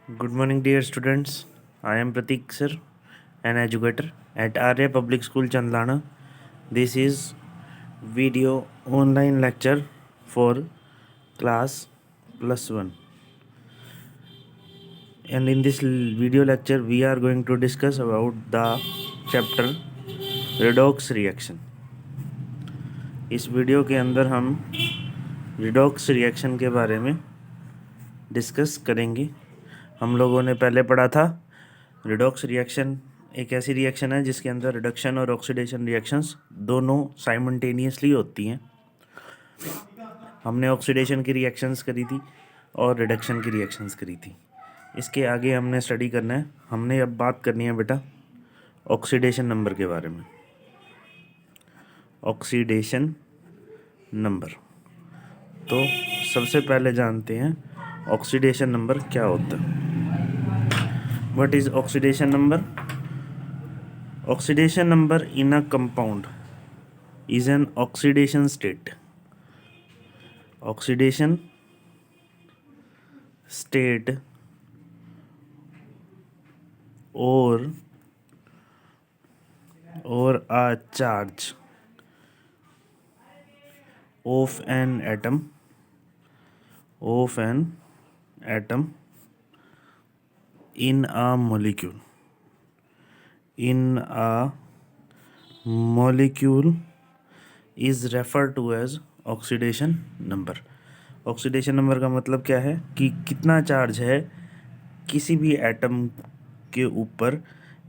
Good morning, dear students. I am Pratik sir, an educator at Arya Public School, Chandlana. This is video online lecture for class +1. And in this video lecture, we are going to discuss about the chapter redox reaction. इस video के अंदर हम redox reaction के बारे में discuss करेंगे। हम लोगों ने पहले पढ़ा था रिडॉक्स रिएक्शन एक ऐसी रिएक्शन है जिसके अंदर रिडक्शन और ऑक्सीडेशन रिएक्शंस दोनों साइमल्टेनियसली होती हैं। हमने ऑक्सीडेशन की रिएक्शंस करी थी और रिडक्शन की रिएक्शंस करी थी। इसके आगे हमने स्टडी करना है। हमने अब बात करनी है बेटा ऑक्सीडेशन नंबर के बारे में। ऑक्सीडेशन नंबर, तो सबसे पहले जानते हैं ऑक्सीडेशन नंबर क्या होता है। What is oxidation number? Oxidation number in a compound is an oxidation state. Oxidation state or a charge of an atom in a molecule is referred to as oxidation number. Oxidation number का मतलब क्या है कि कितना charge है किसी भी atom के ऊपर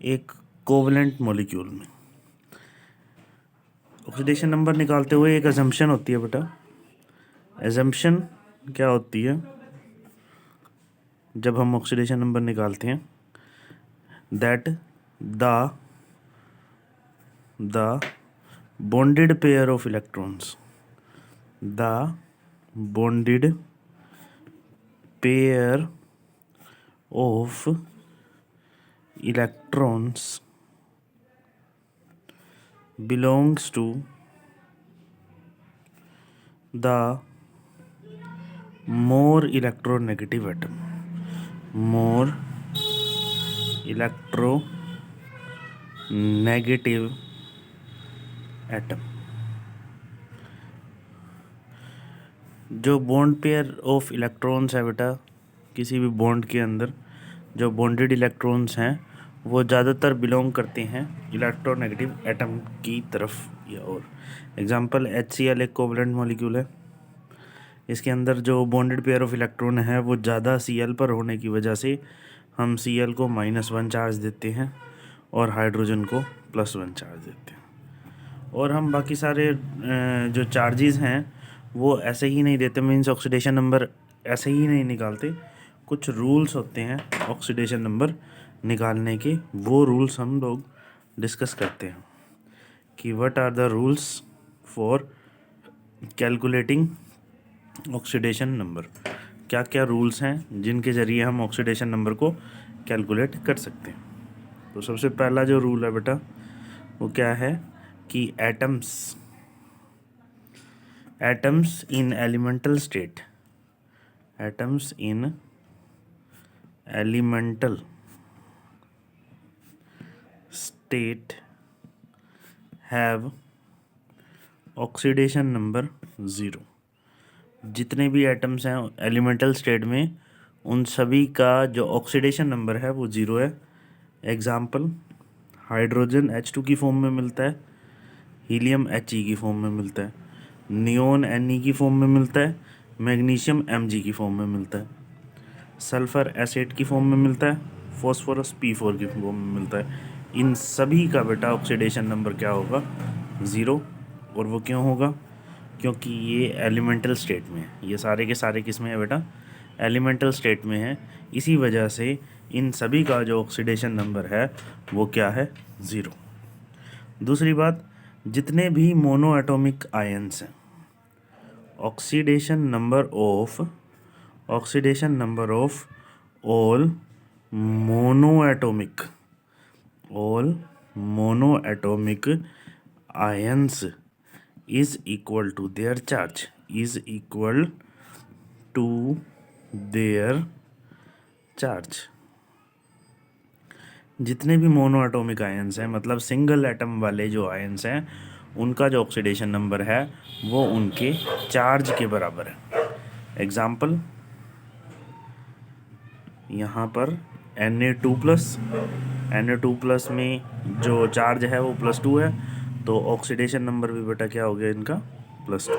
एक कोवलेंट मॉलिक्यूल में। ऑक्सीडेशन नंबर निकालते हुए एक अजम्पशन होती है बेटा। अजम्पशन क्या होती है जब हम ऑक्सीडेशन नंबर निकालते हैं? That the bonded pair of electrons belongs to the more electronegative atom. जो बॉन्ड पेयर ऑफ इलेक्ट्रॉन्स है बेटा, किसी भी बॉन्ड के अंदर जो बॉन्डेड इलेक्ट्रॉन्स हैं वो ज़्यादातर बिलोंग करते हैं इलेक्ट्रोनेगेटिव एटम की तरफ या और। एग्जांपल HCl एक कोवलेंट मॉलिक्यूल है। इसके अंदर जो बॉन्डेड पेयर ऑफ इलेक्ट्रॉन है वो ज़्यादा Cl पर होने की वजह से हम Cl को -1 चार्ज देते हैं और हाइड्रोजन को +1 चार्ज देते हैं। और हम बाकी सारे जो चार्जेस हैं वो ऐसे ही नहीं देते, मीन्स ऑक्सीडेशन नंबर ऐसे ही नहीं निकालते। कुछ रूल्स होते हैं ऑक्सीडेशन नंबर निकालने के, वो रूल्स हम लोग डिस्कस करते हैं कि what are the rules for calculating oxidation number. क्या क्या रूल्स हैं जिनके ज़रिए हम ऑक्सीडेशन नंबर को कैलकुलेट कर सकते हैं। तो सबसे पहला जो रूल है बेटा वो क्या है कि atoms in elemental state have oxidation number 0। जितने भी एटम्स हैं एलिमेंटल स्टेट में उन सभी का जो ऑक्सीडेशन नंबर है वो 0 है। एग्जाम्पल, हाइड्रोजन H2 की फॉर्म में मिलता है, हीलियम He की फॉर्म में मिलता है, नियोन Ne की फॉर्म में मिलता है, मैग्नीशियम Mg की फॉर्म में मिलता है, सल्फ़र एसिड की फॉर्म में मिलता है, फॉस्फोरस P4 की फॉर्म में मिलता है। इन सभी का बेटा ऑक्सीडेशन नंबर क्या होगा? 0। और वो क्यों होगा? क्योंकि ये एलिमेंटल स्टेट में है। ये सारे के सारे किस में है बेटा? एलिमेंटल स्टेट में है। इसी वजह से इन सभी का जो ऑक्सीडेशन नंबर है वो क्या है? 0। दूसरी बात, जितने भी मोनो एटॉमिक आयन्स हैं, oxidation number of all mono atomic ions is equal to their charge charge. जितने भी मोनो एटॉमिक आयंस हैं, मतलब सिंगल एटम वाले जो आयंस हैं, उनका जो ऑक्सीडेशन नंबर है वो उनके चार्ज के बराबर है। एग्जाम्पल, यहाँ पर Na2+ में जो चार्ज है वो +2 है, तो ऑक्सीडेशन नंबर भी बेटा क्या हो गया इनका +2।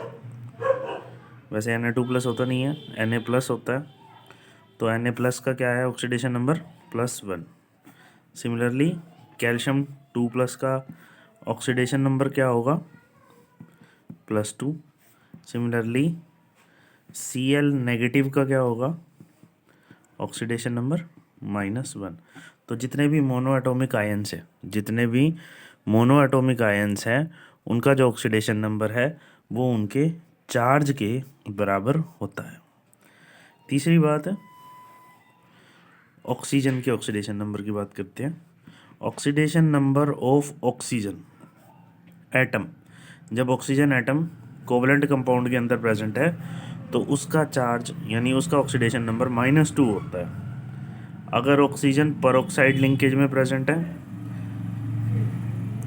वैसे Na2+ होता नहीं है, Na+ होता है, तो Na+ का क्या है ऑक्सीडेशन नंबर +1। सिमिलरली कैल्शियम 2+ का ऑक्सीडेशन नंबर क्या होगा +2। सिमिलरली Cl- का क्या होगा ऑक्सीडेशन नंबर -1। तो जितने भी मोनो एटॉमिक आयंस हैं उनका जो ऑक्सीडेशन नंबर है वो उनके चार्ज के बराबर होता है। तीसरी बात है ऑक्सीजन के ऑक्सीडेशन नंबर की बात करते हैं। Oxidation number of oxygen atom, जब ऑक्सीजन एटम कोवलेंट कंपाउंड के अंदर प्रेजेंट है तो उसका चार्ज यानी उसका ऑक्सीडेशन नंबर -2 होता है। अगर ऑक्सीजन परऑक्साइड लिंकेज में प्रेजेंट है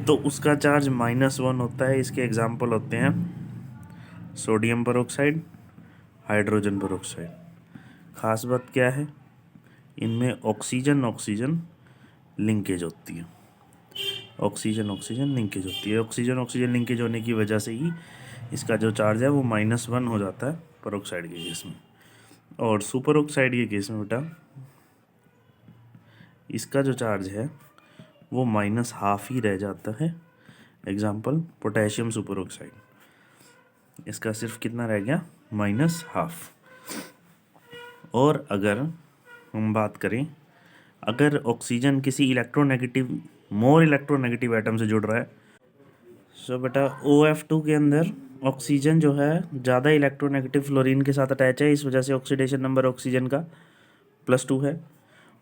तो उसका चार्ज -1 होता है। इसके एग्जाम्पल होते हैं सोडियम परऑक्साइड, हाइड्रोजन परऑक्साइड। खास बात क्या है, इनमें ऑक्सीजन ऑक्सीजन लिंकेज होती है। ऑक्सीजन ऑक्सीजन लिंकेज होने की वजह से ही इसका जो चार्ज है वो -1 हो जाता है परऑक्साइड के केस में। और सुपर ऑक्साइड के केस में बेटा इसका जो चार्ज है वो -12 ही रह जाता है। एग्जाम्पल पोटेशियम सुपर ऑक्साइड, इसका सिर्फ कितना रह गया -12। और अगर हम बात करें, अगर ऑक्सीजन किसी मोर इलेक्ट्रोनेगेटिव एटम से जुड़ रहा है, सो बेटा OF2 के अंदर ऑक्सीजन जो है ज़्यादा इलेक्ट्रोनेगेटिव फ्लोरीन के साथ अटैच है, इस वजह से ऑक्सीडेशन नंबर ऑक्सीजन का +2 है।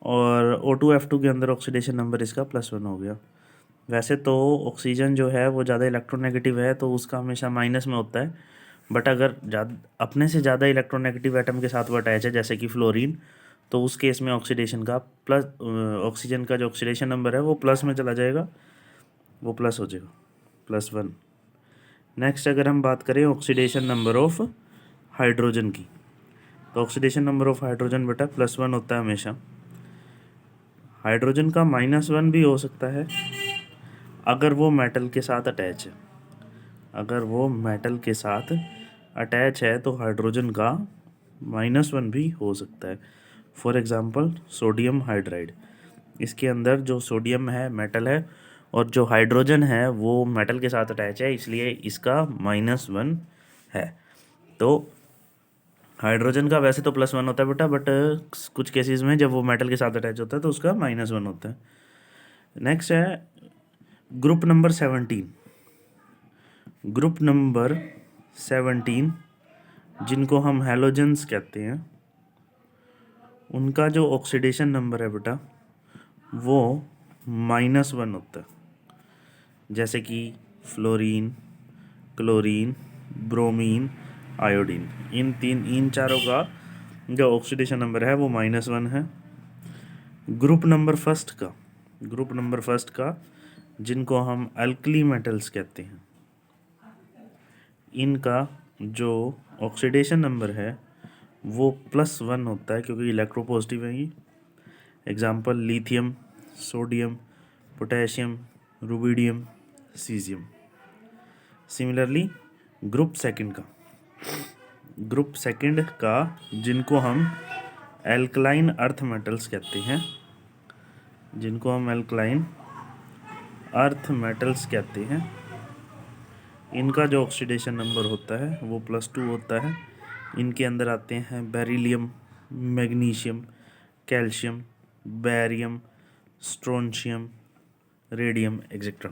और O2F2 के अंदर ऑक्सीडेशन नंबर इसका +1 हो गया। वैसे तो ऑक्सीजन जो है वो ज़्यादा इलेक्ट्रोनेगेटिव है तो उसका हमेशा माइनस में होता है, बट अगर अपने से ज़्यादा इलेक्ट्रोनेगेटिव एटम के साथ वो अटैच है जैसे कि फ्लोरीन, तो उस केस में ऑक्सीजन का जो ऑक्सीडेशन नंबर है वो प्लस में चला जाएगा, वो प्लस हो जाएगा +1। नेक्स्ट अगर हम बात करें ऑक्सीडेशन नंबर ऑफ हाइड्रोजन की, तो ऑक्सीडेशन नंबर ऑफ हाइड्रोजन बेटा +1 होता है हमेशा। हाइड्रोजन का -1 भी हो सकता है अगर वो मेटल के साथ अटैच है। अगर वो मेटल के साथ अटैच है तो हाइड्रोजन का -1 भी हो सकता है। फॉर एग्ज़ाम्पल सोडियम हाइड्राइड, इसके अंदर जो सोडियम है मेटल है और जो हाइड्रोजन है वो मेटल के साथ अटैच है, इसलिए इसका -1 है। तो हाइड्रोजन का वैसे तो +1 होता है बेटा, बट कुछ केसेस में जब वो मेटल के साथ अटैच होता है तो उसका -1 होता है। नेक्स्ट है ग्रुप नंबर 17। ग्रुप नंबर 17 जिनको हम हैलोजेंस कहते हैं, उनका जो ऑक्सीडेशन नंबर है बेटा वो -1 होता है। जैसे कि फ्लोरीन, क्लोरीन, ब्रोमीन, आयोडीन, इन चारों का जो ऑक्सीडेशन नंबर है वो -1 है। ग्रुप नंबर फर्स्ट का जिनको हम अल्कली मेटल्स कहते हैं, इनका जो ऑक्सीडेशन नंबर है वो +1 होता है क्योंकि इलेक्ट्रोपॉजिटिव है ये। Example lithium, sodium, potassium, rubidium, caesium. Similarly group second का जिनको हम एल्कलाइन अर्थ मेटल्स कहते हैं, इनका जो ऑक्सीडेशन नंबर होता है वो +2 होता है। इनके अंदर आते हैं beryllium, magnesium, calcium, barium, strontium, radium etcetera.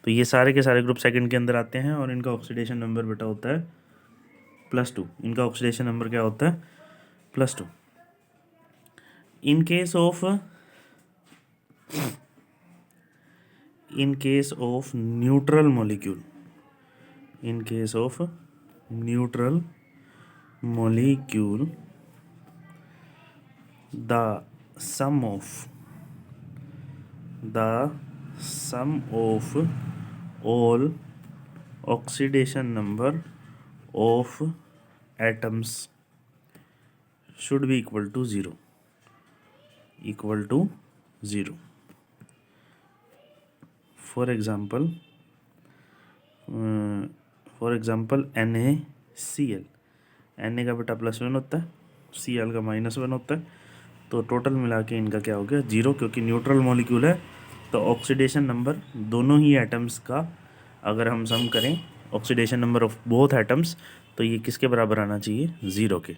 तो ये सारे के सारे ग्रुप सेकंड के अंदर आते हैं और इनका ऑक्सीडेशन नंबर बेटा होता है +2। इनका ऑक्सीडेशन नंबर क्या होता है +2। In case of neutral molecule the sum of all oxidation number of atoms should be equal to 0. For example, NaCl, Na का बेटा +1 होता है, Cl का -1 होता है, तो टोटल मिला के इनका क्या हो गया 0, क्योंकि न्यूट्रल मॉलिक्यूल है। तो ऑक्सीडेशन नंबर दोनों ही एटम्स का अगर हम सम करें, oxidation number of both atoms, तो ये किसके बराबर आना चाहिए 0 के।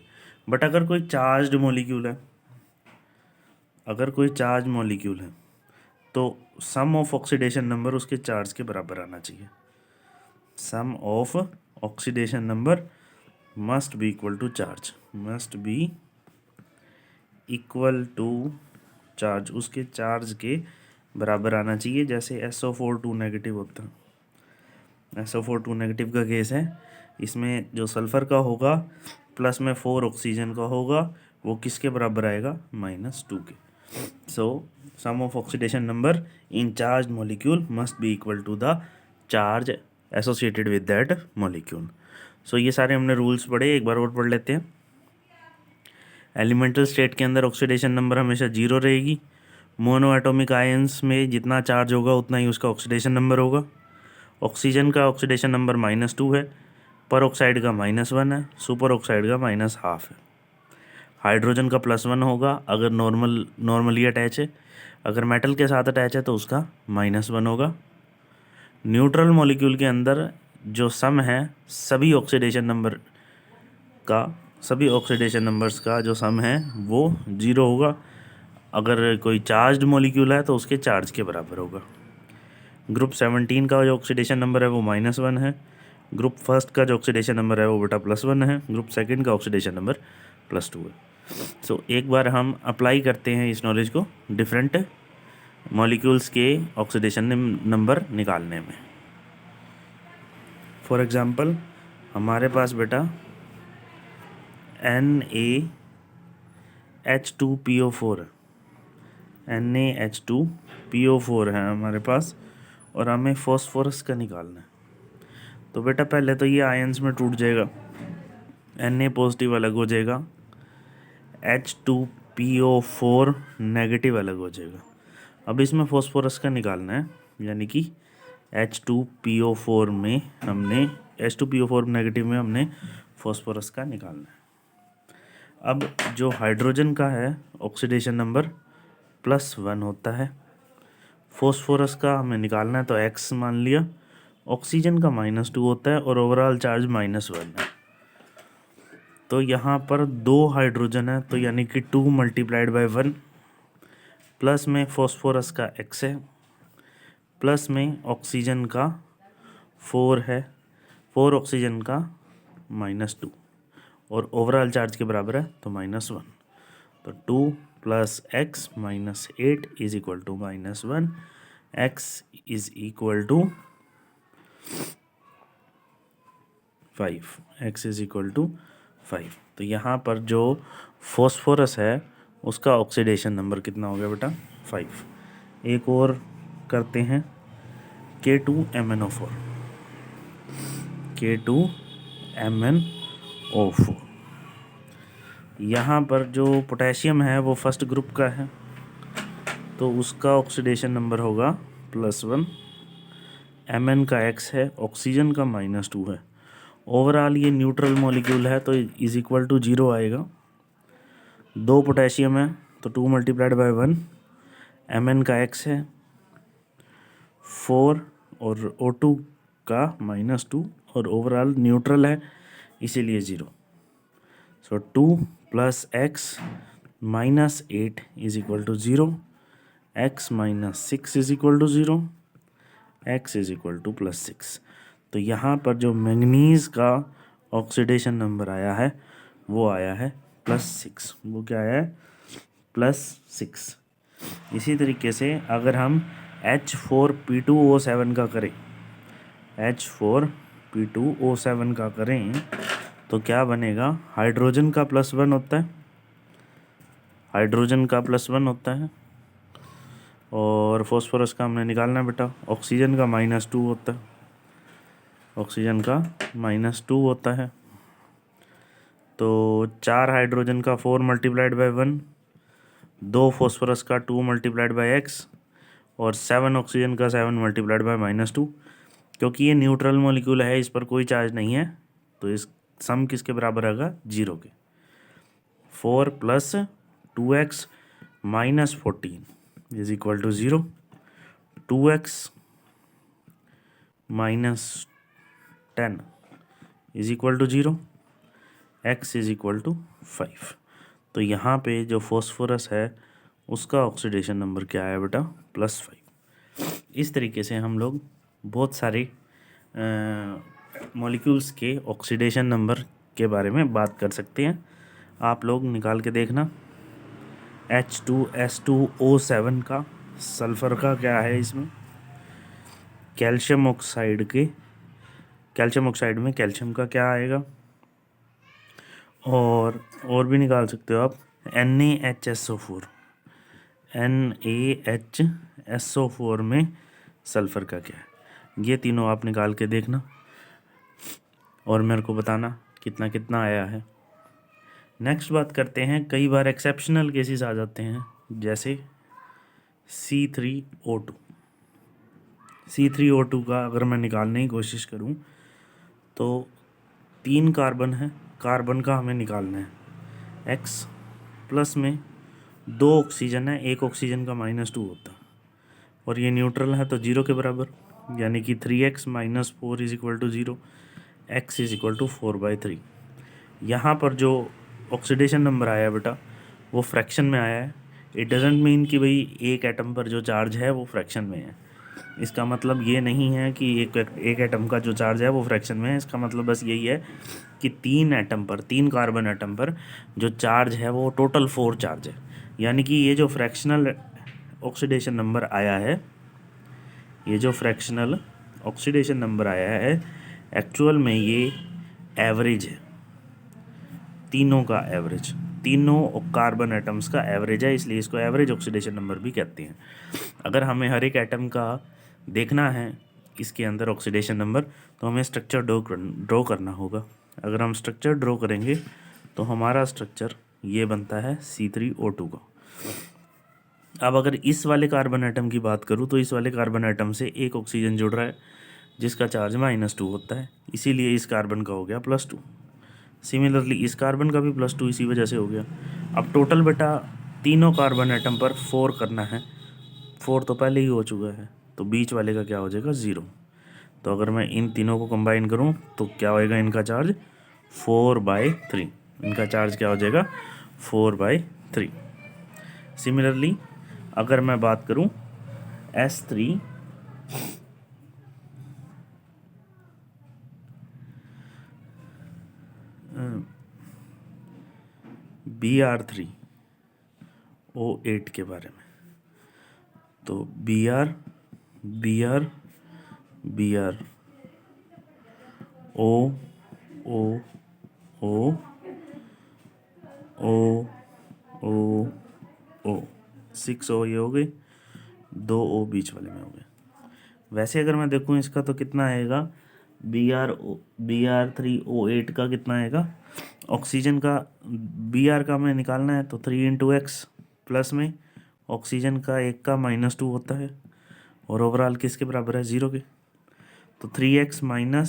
बट अगर कोई चार्ज्ड मॉलिक्यूल है, तो सम ऑफ ऑक्सीडेशन नंबर उसके चार्ज के बराबर आना चाहिए। Sum of oxidation number must be equal to charge, उसके चार्ज के बराबर आना चाहिए। जैसे SO4 2 नेगेटिव होता है, SO4 2 नेगेटिव का केस है, इसमें जो सल्फ़र का होगा प्लस में 4 ऑक्सीजन का होगा, वो किसके बराबर आएगा -2 के। So sum of oxidation number in charge molecule must be equal to the charge associated with that molecule. So ये सारे हमने रूल्स पढ़े, एक बार और पढ़ लेते हैं। एलिमेंटल स्टेट के अंदर ऑक्सीडेशन नंबर हमेशा 0 रहेगी। मोनो एटॉमिक आयंस में जितना चार्ज होगा उतना ही उसका ऑक्सीडेशन नंबर होगा। ऑक्सीजन का ऑक्सीडेशन नंबर -2 है, पर ऑक्साइड का -1 है, सुपर ऑक्साइड का -1/2 है। हाइड्रोजन का +1 होगा अगर नॉर्मली अटैच है, अगर मेटल के साथ अटैच है तो उसका -1 होगा। न्यूट्रल मॉलिक्यूल के अंदर जो सम है सभी ऑक्सीडेशन नंबर्स का जो सम है वो 0 होगा। अगर कोई चार्ज्ड मॉलिक्यूल है तो उसके चार्ज के बराबर होगा। ग्रुप 17 का जो ऑक्सीडेशन नंबर है वो -1 है। ग्रुप फर्स्ट का जो ऑक्सीडेशन नंबर है वो बेटा +1 है। ग्रुप सेकंड का ऑक्सीडेशन नंबर +2 है। सो एक बार हम अप्लाई करते हैं इस नॉलेज को डिफरेंट मॉलिक्यूल्स के ऑक्सीडेशन नंबर निकालने में। फॉर एग्जांपल हमारे पास बेटा NaH2PO4 है, NaH2PO4 है हमारे पास, और हमें फॉस्फोरस का निकालना है। तो बेटा पहले तो ये आयंस में टूट जाएगा, Na पॉजिटिव अलग हो जाएगा, H2PO4 नेगेटिव अलग हो जाएगा। अब इसमें फॉस्फोरस का निकालना है, यानी कि H2PO4 नेगेटिव में हमने फॉस्फोरस का निकालना है। अब जो हाइड्रोजन का है ऑक्सीडेशन नंबर +1 होता है, फॉस्फोरस का हमें निकालना है तो X मान लिया, ऑक्सीजन का -2 होता है और ओवरऑल चार्ज -1 है। तो यहाँ पर 2 हाइड्रोजन है, तो यानी कि 2 × 1, प्लस में फॉस्फोरस का X है, प्लस में ऑक्सीजन का 4 है, 4 ऑक्सीजन का -2, और ओवरऑल चार्ज के बराबर है तो -1। तो 2 + X - 8 = -1, X = 5, X = 5। तो यहाँ पर जो फॉस्फोरस है उसका ऑक्सीडेशन नंबर कितना हो गया बेटा 5। एक और करते हैं K2MnO4, K2MnO4। यहाँ पर जो पोटेशियम है वो फर्स्ट ग्रुप का है, तो उसका ऑक्सीडेशन नंबर होगा +1, Mn का X है, ऑक्सीजन का -2 है। ओवरऑल ये न्यूट्रल मॉलिक्यूल है तो = 0 आएगा। 2 पोटेशियम है तो 2 × 1, Mn का X है 4 और O2 का -2, और ओवरऑल न्यूट्रल है इसीलिए 0। सो 2 + X - 8 = 0, X - 6 = 0, X = +6। तो यहाँ पर जो मैंगनीज़ का ऑक्सीडेशन नंबर आया है वो आया है +6। वो क्या आया है +6। इसी तरीके से अगर हम H4P2O7 का करें, H4P2O7 का करें तो क्या बनेगा, हाइड्रोजन का +1 होता है, हाइड्रोजन का +1 होता है और फॉस्फोरस का हमने निकालना है बेटा। ऑक्सीजन का -2 होता है, ऑक्सीजन का -2 होता है। तो 4 हाइड्रोजन का 4 × 1, 2 फॉस्फोरस का 2 × x और 7 ऑक्सीजन का 7 × -2। क्योंकि ये न्यूट्रल मॉलिक्यूल है, इस पर कोई चार्ज नहीं है, तो इस सम किसके बराबर आएगा? 0 के। 4 + 2x - 14 = 0। 2x - 10 = 0। x = 5। तो यहाँ पे जो फॉस्फोरस है उसका ऑक्सीडेशन नंबर क्या है बेटा? +5। इस तरीके से हम लोग बहुत सारे मॉलिक्यूल्स के ऑक्सीडेशन नंबर के बारे में बात कर सकते हैं। आप लोग निकाल के देखना। H2S2O7 का सल्फ़र का क्या है इसमें? कैल्शियम ऑक्साइड में कैल्शियम का क्या आएगा? और भी निकाल सकते हो आप। NaHSO4 में सल्फ़र का क्या है? ये तीनों आप निकाल के देखना और मेरे को बताना कितना कितना आया है। नेक्स्ट बात करते हैं, कई बार एक्सेप्शनल केसेस आ जाते हैं, जैसे C3O2। C3O2 का अगर मैं निकालने की कोशिश करूं तो 3 कार्बन है, कार्बन का हमें निकालना है। X प्लस में 2 ऑक्सीजन है, एक ऑक्सीजन का -2 होता है और ये न्यूट्रल है तो 0 के बराबर, यानी कि 3x - 4 = 0। x = 4/3। यहाँ पर जो ऑक्सीडेशन नंबर आया है बेटा वो फ्रैक्शन में आया है। इट डजेंट मीन कि भाई एक एटम पर जो चार्ज है वो फ्रैक्शन में है। इसका मतलब ये नहीं है कि एक एटम का जो चार्ज है वो फ्रैक्शन में है। इसका मतलब बस यही है कि 3 कार्बन एटम पर जो चार्ज है वो टोटल 4 चार्ज है। यानी कि ये जो फ्रैक्शनल ऑक्सीडेशन नंबर आया है, एक्चुअल में ये एवरेज है, तीनों का एवरेज, तीनों कार्बन एटम्स का एवरेज है, इसलिए इसको एवरेज ऑक्सीडेशन नंबर भी कहते हैं। अगर हमें हर एक एटम का देखना है इसके अंदर ऑक्सीडेशन नंबर, तो हमें स्ट्रक्चर ड्रॉ करना होगा। अगर हम स्ट्रक्चर ड्रॉ करेंगे तो हमारा स्ट्रक्चर ये बनता है C3O2 का। अब अगर इस वाले कार्बन एटम की बात करूँ तो इस वाले कार्बन एटम से एक ऑक्सीजन जुड़ रहा है जिसका चार्ज -2 होता है, इसीलिए इस कार्बन का हो गया +2। सिमिलरली इस कार्बन का भी +2 इसी वजह से हो गया। अब टोटल बेटा तीनों कार्बन एटम पर 4 करना है, 4 तो पहले ही हो चुका है, तो बीच वाले का क्या हो जाएगा? 0। तो अगर मैं इन तीनों को कंबाइन करूं तो क्या होएगा? इनका चार्ज 4/3। इनका चार्ज क्या हो जाएगा? 4/3। सिमिलरली अगर मैं बात करूं S3 Br3O8 के बारे में, तो Br O O O O O O 6 O ये हो गई, 2 O बीच वाले में हो गए। वैसे अगर मैं देखूं इसका तो कितना आएगा? Br3O8 का कितना आएगा? ऑक्सीजन का Br का हमें निकालना है तो 3 × x प्लस में ऑक्सीजन का एक का -2 होता है और ओवरऑल किसके बराबर है? 0 के। तो 3x - 16 =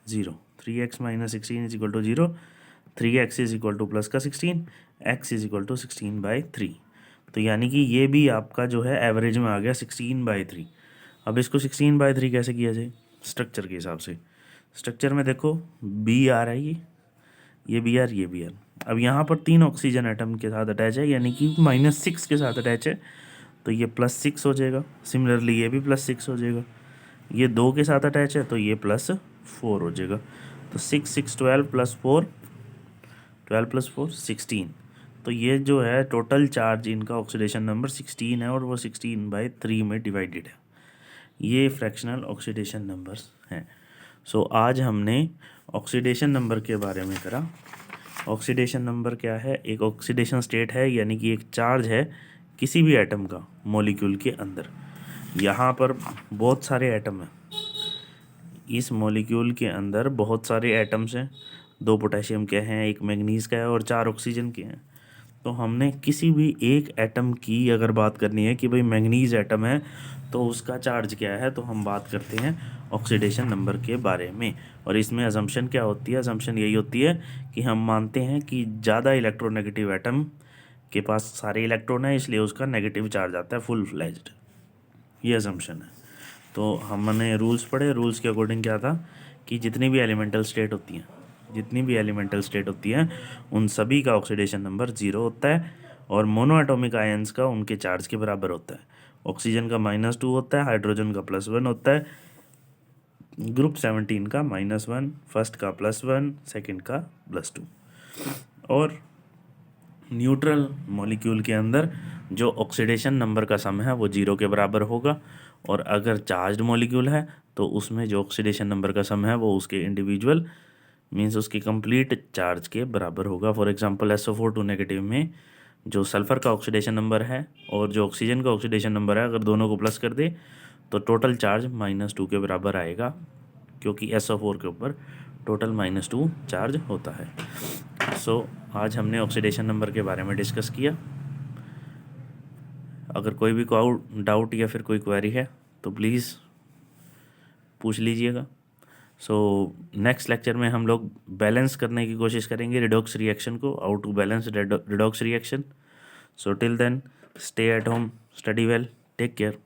0। 3x - 16 = 0। 3x + का 16, x = 16/3। तो यानी कि ये भी आपका जो है एवरेज में आ गया 16/3। अब इसको 16/3 कैसे किया जाए? स्ट्रक्चर के हिसाब से। स्ट्रक्चर में देखो Br है, ये Br, ये Br। अब यहाँ पर 3 ऑक्सीजन एटम के साथ अटैच है, यानी कि -6 के साथ अटैच है, तो ये +6 हो जाएगा। सिमिलरली ये भी +6 हो जाएगा। ये 2 के साथ अटैच है तो ये +4 हो जाएगा। तो 6 6 12 + 4, 12 + 4 16। तो ये जो है टोटल चार्ज इनका ऑक्सीडेशन नंबर 16 है और वो 16/3 में डिवाइडेड है। ये फ्रैक्शनल ऑक्सीडेशन नंबर्स हैं। सो आज हमने ऑक्सीडेशन नंबर के बारे में करा। ऑक्सीडेशन नंबर क्या है? एक ऑक्सीडेशन स्टेट है, यानी कि एक चार्ज है किसी भी एटम का मॉलिक्यूल के अंदर। यहाँ पर बहुत सारे एटम हैं, इस मॉलिक्यूल के अंदर बहुत सारे एटम्स हैं, 2 पोटेशियम के हैं, 1 मैंगनीज का है और 4 ऑक्सीजन के हैं। तो हमने किसी भी एक एटम की अगर बात करनी है कि भाई मैंगनीज एटम है तो उसका चार्ज क्या है, तो हम बात करते हैं ऑक्सीडेशन नंबर के बारे में। और इसमें अजम्पशन क्या होती है? अजम्पशन यही होती है कि हम मानते हैं कि ज़्यादा इलेक्ट्रोनेगेटिव एटम के पास सारे इलेक्ट्रॉन है, इसलिए उसका नेगेटिव चार्ज आता है फुल फ्लेज्ड। ये अजम्पशन है। तो हमने रूल्स पढ़े, रूल्स के अकॉर्डिंग क्या था कि जितनी भी एलिमेंटल स्टेट होती हैं उन सभी का ऑक्सीडेशन नंबर 0 होता है और मोनो एटॉमिक आयंस का उनके चार्ज के बराबर होता है। ऑक्सीजन का -2 होता है, हाइड्रोजन का +1 होता है, ग्रुप 17 का -1, फर्स्ट का +1, सेकंड का +2। और न्यूट्रल मॉलिक्यूल के अंदर जो ऑक्सीडेशन नंबर का सम है वो 0 के बराबर होगा, और अगर चार्ज्ड मॉलिक्यूल है तो उसमें जो ऑक्सीडेशन नंबर का सम है वो उसके इंडिविजुअल मीन्स उसके कंप्लीट चार्ज के बराबर होगा। फॉर एग्जांपल SO4 नेगेटिव में जो सल्फ़र का ऑक्सीडेशन नंबर है और जो ऑक्सीजन का ऑक्सीडेशन नंबर है, अगर दोनों को प्लस कर दे तो टोटल चार्ज -2 के बराबर आएगा, क्योंकि SO4 के ऊपर टोटल -2 चार्ज होता है। सो आज हमने ऑक्सीडेशन नंबर के बारे में डिस्कस किया। अगर कोई भी डाउट या फिर कोई क्वेरी है तो प्लीज़ पूछ लीजिएगा। सो नेक्स्ट लेक्चर में हम लोग बैलेंस करने की कोशिश करेंगे रिडॉक्स रिएक्शन को, how to balance redox reaction. So till then stay at home, study well, take care.